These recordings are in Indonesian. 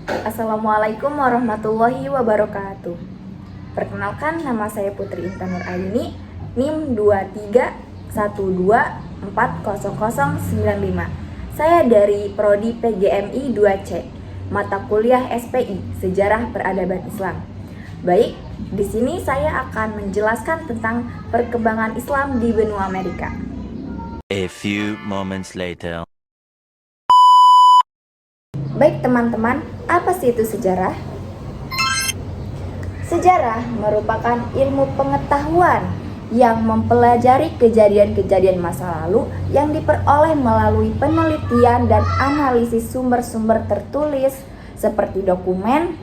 Assalamualaikum warahmatullahi wabarakatuh. Perkenalkan, nama saya Putri Intan Nuraini, NIM 231240095. Saya dari Prodi PGMI 2C, mata kuliah SPI, Sejarah Peradaban Islam. Baik, di sini saya akan menjelaskan tentang perkembangan Islam di benua Amerika. A few moments later. Baik teman-teman, apa sih itu sejarah? Sejarah merupakan ilmu pengetahuan yang mempelajari kejadian-kejadian masa lalu yang diperoleh melalui penelitian dan analisis sumber-sumber tertulis seperti dokumen,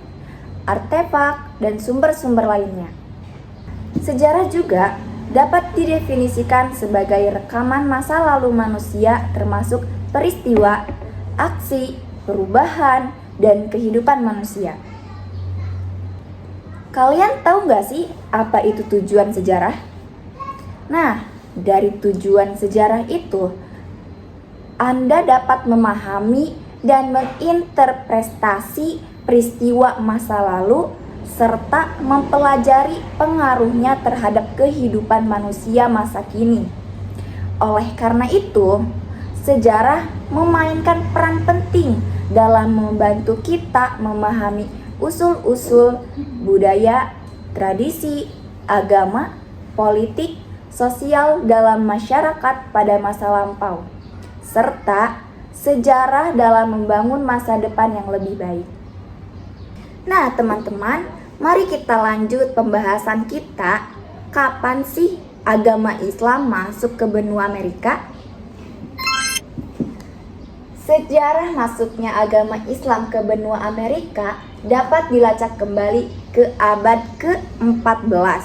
artefak, dan sumber-sumber lainnya. Sejarah juga dapat didefinisikan sebagai rekaman masa lalu manusia termasuk peristiwa, aksi, perubahan, dan kehidupan manusia. Kalian tahu nggak sih apa itu tujuan sejarah? Nah, dari tujuan sejarah itu, Anda dapat memahami dan menginterpretasi peristiwa masa lalu serta mempelajari pengaruhnya terhadap kehidupan manusia masa kini. Oleh karena itu, sejarah memainkan peran penting dalam membantu kita memahami usul-usul budaya, tradisi, agama, politik, sosial dalam masyarakat pada masa lampau, serta sejarah dalam membangun masa depan yang lebih baik. Nah, teman-teman, mari kita lanjut pembahasan kita. Kapan sih agama Islam masuk ke benua Amerika? Sejarah masuknya agama Islam ke benua Amerika dapat dilacak kembali ke abad ke-14.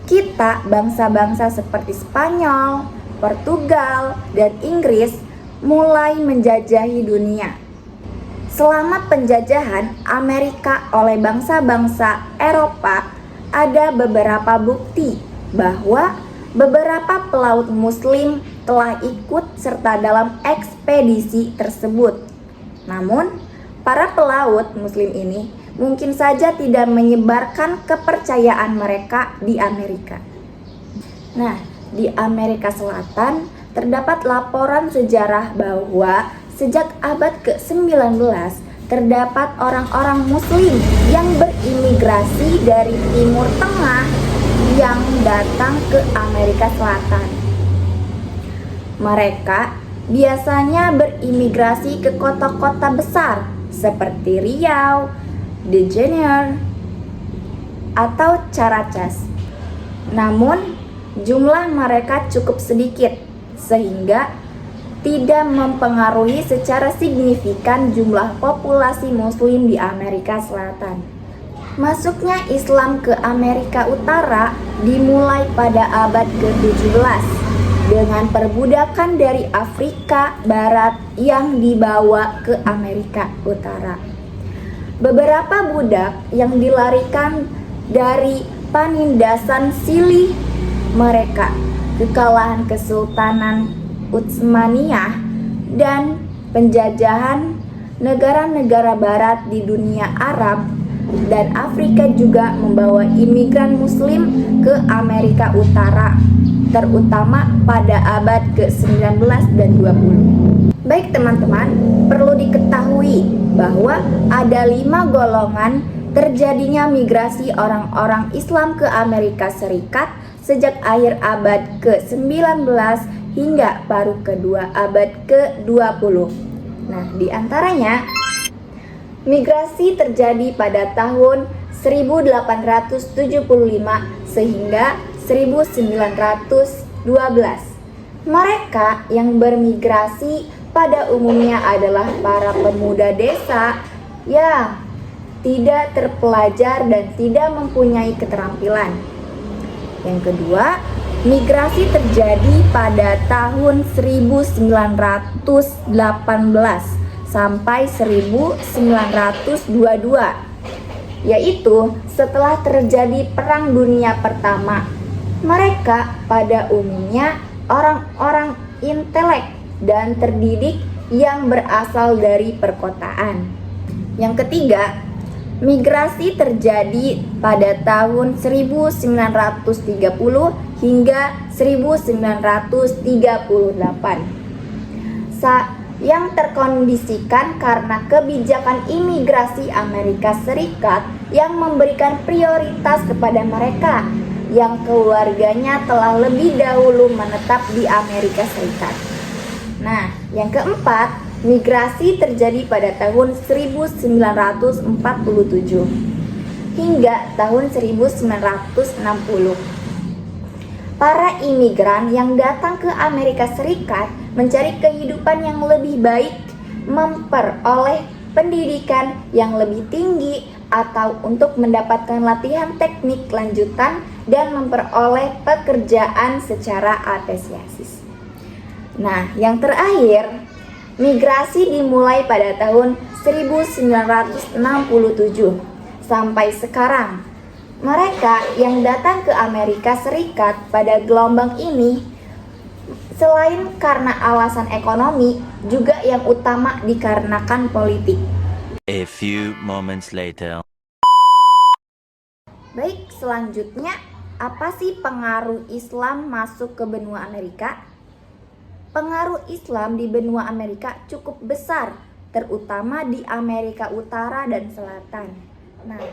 Kita, bangsa-bangsa seperti Spanyol, Portugal, dan Inggris mulai menjajahi dunia. Selama penjajahan Amerika oleh bangsa-bangsa Eropa, ada beberapa bukti bahwa beberapa pelaut Muslim telah ikut serta dalam ekspedisi tersebut. Namun, para pelaut Muslim ini mungkin saja tidak menyebarkan kepercayaan mereka di Amerika. Nah, di Amerika Selatan terdapat laporan sejarah bahwa sejak abad ke-19 terdapat orang-orang Muslim yang berimigrasi dari Timur Tengah yang datang ke Amerika Selatan. Mereka biasanya berimigrasi ke kota-kota besar seperti Riau, De Janeiro, atau Caracas. Namun, jumlah mereka cukup sedikit sehingga tidak mempengaruhi secara signifikan jumlah populasi Muslim di Amerika Selatan. Masuknya Islam ke Amerika Utara dimulai pada abad ke-17 dengan perbudakan dari Afrika Barat yang dibawa ke Amerika Utara. Beberapa budak yang dilarikan dari penindasan silih mereka, kekalahan Kesultanan Utsmaniyah, dan penjajahan negara-negara barat di dunia Arab dan Afrika juga membawa imigran Muslim ke Amerika Utara, terutama pada abad ke-19 dan 20. Baik teman-teman, perlu diketahui bahwa ada 5 golongan terjadinya migrasi orang-orang Islam ke Amerika Serikat sejak akhir abad ke-19 hingga paruh kedua abad ke-20. Nah, diantaranya migrasi terjadi pada tahun 1875 sehingga 1912. Mereka yang bermigrasi pada umumnya adalah para pemuda desa yang tidak terpelajar dan tidak mempunyai keterampilan. Yang kedua, migrasi terjadi pada tahun 1918 sampai 1922, yaitu setelah terjadi Perang Dunia Pertama. Mereka pada umumnya orang-orang intelek dan terdidik yang berasal dari perkotaan. Yang ketiga, migrasi terjadi pada tahun 1930 hingga 1938. Yang terkondisikan karena kebijakan imigrasi Amerika Serikat yang memberikan prioritas kepada mereka yang keluarganya telah lebih dahulu menetap di Amerika Serikat. Nah, yang keempat, migrasi terjadi pada tahun 1947 hingga tahun 1960. Para imigran yang datang ke Amerika Serikat mencari kehidupan yang lebih baik, memperoleh pendidikan yang lebih tinggi, atau untuk mendapatkan latihan teknik lanjutan dan memperoleh pekerjaan secara apresiasis. Nah, yang terakhir, migrasi dimulai pada tahun 1967 sampai sekarang. Mereka yang datang ke Amerika Serikat pada gelombang ini selain karena alasan ekonomi, juga yang utama dikarenakan politik. A few moments later. Baik, selanjutnya apa sih pengaruh Islam masuk ke benua Amerika? Pengaruh Islam di benua Amerika cukup besar, terutama di Amerika Utara dan Selatan. Nah,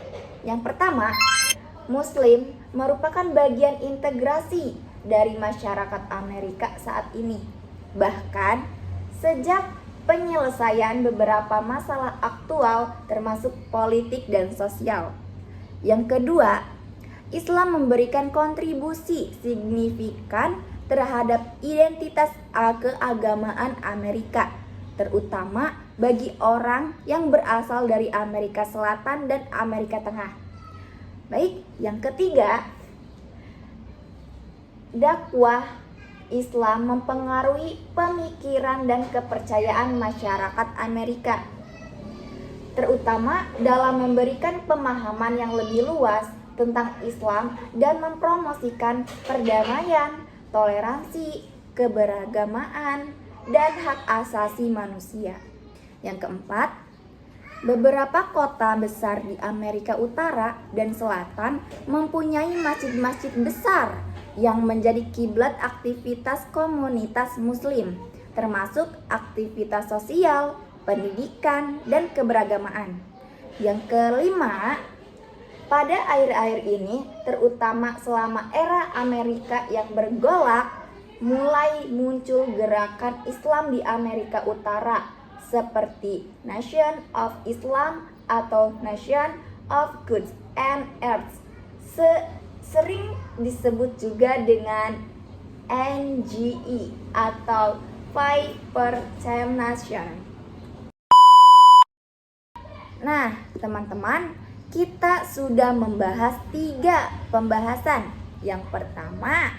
yang pertama, Muslim merupakan bagian integrasi dari masyarakat Amerika saat ini. Bahkan sejak penyelesaian beberapa masalah aktual termasuk politik dan sosial. Yang kedua, Islam memberikan kontribusi signifikan terhadap identitas keagamaan Amerika, terutama bagi orang yang berasal dari Amerika Selatan dan Amerika Tengah. Baik, yang ketiga, dakwah Islam mempengaruhi pemikiran dan kepercayaan masyarakat Amerika, terutama dalam memberikan pemahaman yang lebih luas tentang Islam dan mempromosikan perdamaian, toleransi, keberagamaan, dan hak asasi manusia. Yang keempat, beberapa kota besar di Amerika Utara dan Selatan mempunyai masjid-masjid besar yang menjadi kiblat aktivitas komunitas Muslim, termasuk aktivitas sosial, pendidikan, dan keberagamaan. Yang kelima, pada akhir-akhir ini, terutama selama era Amerika yang bergolak, mulai muncul gerakan Islam di Amerika Utara seperti Nation of Islam atau Nation of Good and Earth, sering disebut juga dengan NGE atau Five Percent Nation. Nah, teman-teman, kita sudah membahas 3 pembahasan. Yang pertama,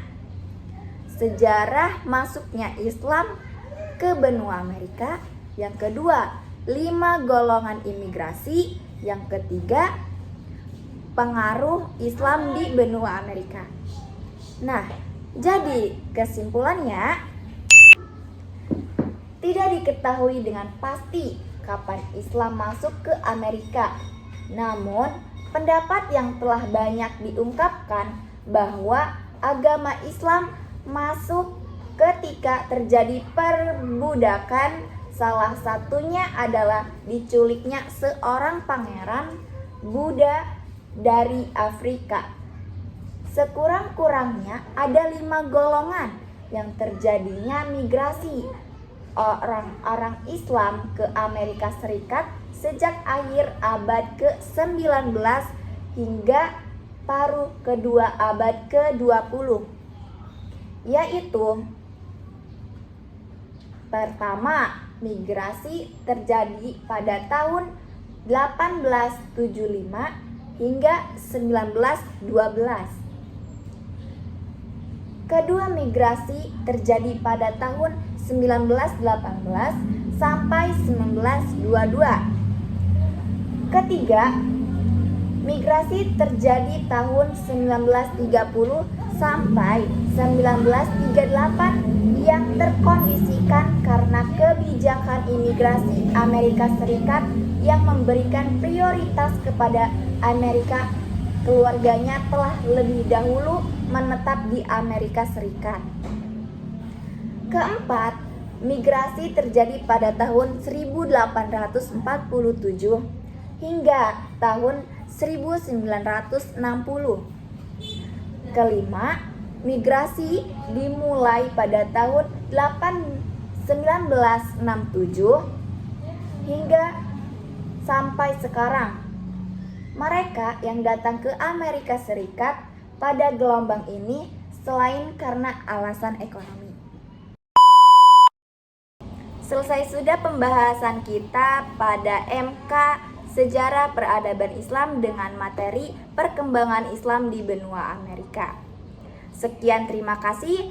sejarah masuknya Islam ke benua Amerika. Yang kedua, 5 golongan imigrasi. Yang ketiga, pengaruh Islam di benua Amerika. Nah, jadi kesimpulannya, tidak diketahui dengan pasti kapan Islam masuk ke Amerika. Namun, pendapat yang telah banyak diungkapkan bahwa agama Islam masuk ketika terjadi perbudakan. Salah satunya adalah diculiknya seorang pangeran Buddha dari Afrika. Sekurang-kurangnya ada 5 golongan yang terjadinya migrasi orang-orang Islam ke Amerika Serikat sejak akhir abad ke-19 hingga paruh kedua abad ke-20, yaitu pertama, migrasi terjadi pada tahun 1875 hingga 1912. Kedua, migrasi terjadi pada tahun 1918 sampai 1922. Ketiga, migrasi terjadi tahun 1930 sampai 1938 yang terkondisikan karena kebijakan imigrasi Amerika Serikat yang memberikan prioritas kepada Amerika, keluarganya telah lebih dahulu menetap di Amerika Serikat. Keempat, migrasi terjadi pada tahun 1847 hingga tahun 1960. Kelima, migrasi dimulai pada tahun 1967 hingga sampai sekarang. Mereka yang datang ke Amerika Serikat pada gelombang ini selain karena alasan ekonomi. Selesai sudah pembahasan kita pada MK Sejarah Peradaban Islam dengan materi perkembangan Islam di benua Amerika. Sekian, terima kasih.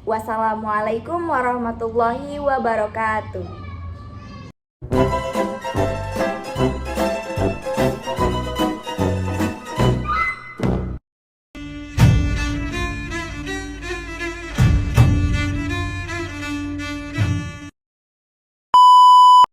Wassalamualaikum warahmatullahi wabarakatuh.